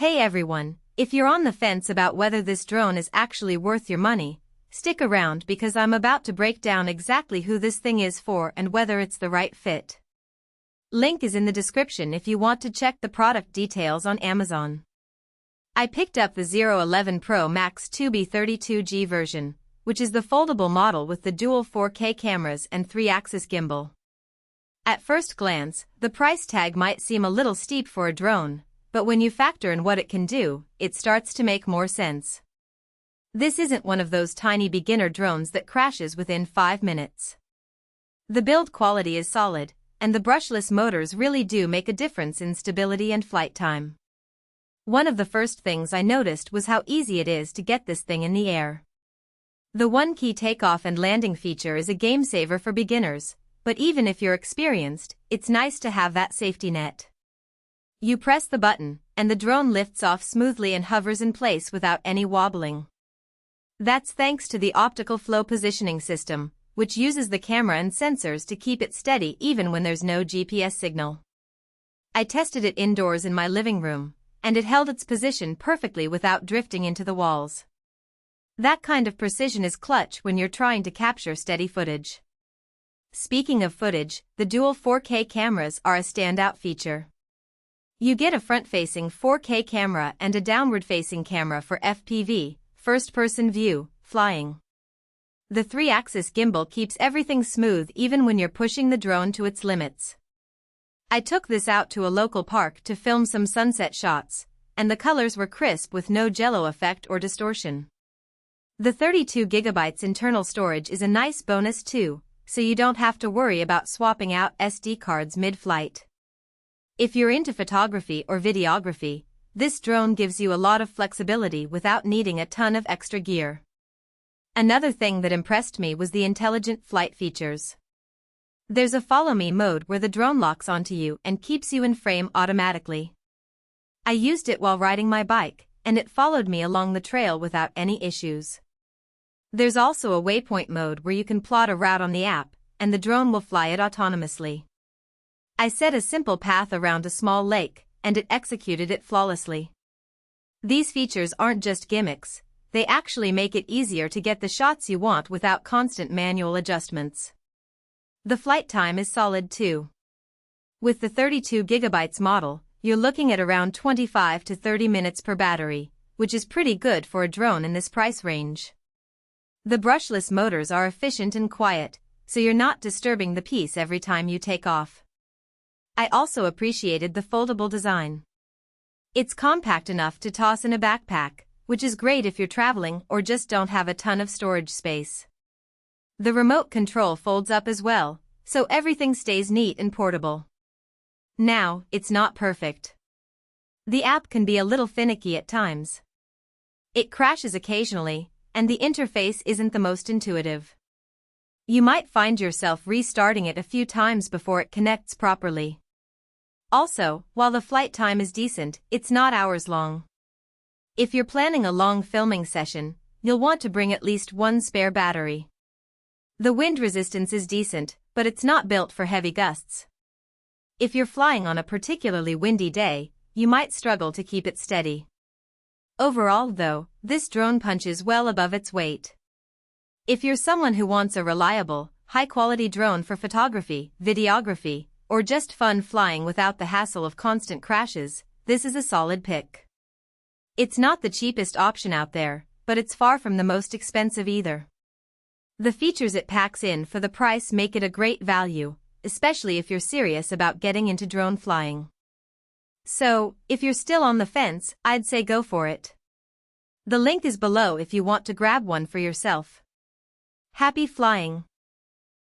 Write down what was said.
Hey everyone, if you're on the fence about whether this drone is actually worth your money, stick around because I'm about to break down exactly who this thing is for and whether it's the right fit. Link is in the description if you want to check the product details on Amazon. I picked up the 011 Pro Max 2B32G version, which is the foldable model with the dual 4K cameras and 3-axis gimbal. At first glance, the price tag might seem a little steep for a drone, but when you factor in what it can do, it starts to make more sense. This isn't one of those tiny beginner drones that crashes within 5 minutes. The build quality is solid, and the brushless motors really do make a difference in stability and flight time. One of the first things I noticed was how easy it is to get this thing in the air. The one-key takeoff and landing feature is a game-saver for beginners, but even if you're experienced, it's nice to have that safety net. You press the button, and the drone lifts off smoothly and hovers in place without any wobbling. That's thanks to the optical flow positioning system, which uses the camera and sensors to keep it steady even when there's no GPS signal. I tested it indoors in my living room, and it held its position perfectly without drifting into the walls. That kind of precision is clutch when you're trying to capture steady footage. Speaking of footage, the dual 4K cameras are a standout feature. You get a front-facing 4K camera and a downward-facing camera for FPV, first-person view, flying. The 3-axis gimbal keeps everything smooth even when you're pushing the drone to its limits. I took this out to a local park to film some sunset shots, and the colors were crisp with no jello effect or distortion. The 32GB internal storage is a nice bonus too, so you don't have to worry about swapping out SD cards mid-flight. If you're into photography or videography, this drone gives you a lot of flexibility without needing a ton of extra gear. Another thing that impressed me was the intelligent flight features. There's a follow me mode where the drone locks onto you and keeps you in frame automatically. I used it while riding my bike, and it followed me along the trail without any issues. There's also a waypoint mode where you can plot a route on the app, and the drone will fly it autonomously. I set a simple path around a small lake, and it executed it flawlessly. These features aren't just gimmicks, they actually make it easier to get the shots you want without constant manual adjustments. The flight time is solid too. With the 32GB model, you're looking at around 25 to 30 minutes per battery, which is pretty good for a drone in this price range. The brushless motors are efficient and quiet, so you're not disturbing the piece every time you take off. I also appreciated the foldable design. It's compact enough to toss in a backpack, which is great if you're traveling or just don't have a ton of storage space. The remote control folds up as well, so everything stays neat and portable. Now, it's not perfect. The app can be a little finicky at times. It crashes occasionally, and the interface isn't the most intuitive. You might find yourself restarting it a few times before it connects properly. Also, while the flight time is decent, it's not hours long. If you're planning a long filming session, you'll want to bring at least one spare battery. The wind resistance is decent, but it's not built for heavy gusts. If you're flying on a particularly windy day, you might struggle to keep it steady. Overall though, this drone punches well above its weight. If you're someone who wants a reliable, high-quality drone for photography, videography, or just fun flying without the hassle of constant crashes, this is a solid pick. It's not the cheapest option out there, but it's far from the most expensive either. The features it packs in for the price make it a great value, especially if you're serious about getting into drone flying. So, if you're still on the fence, I'd say go for it. The link is below if you want to grab one for yourself. Happy flying!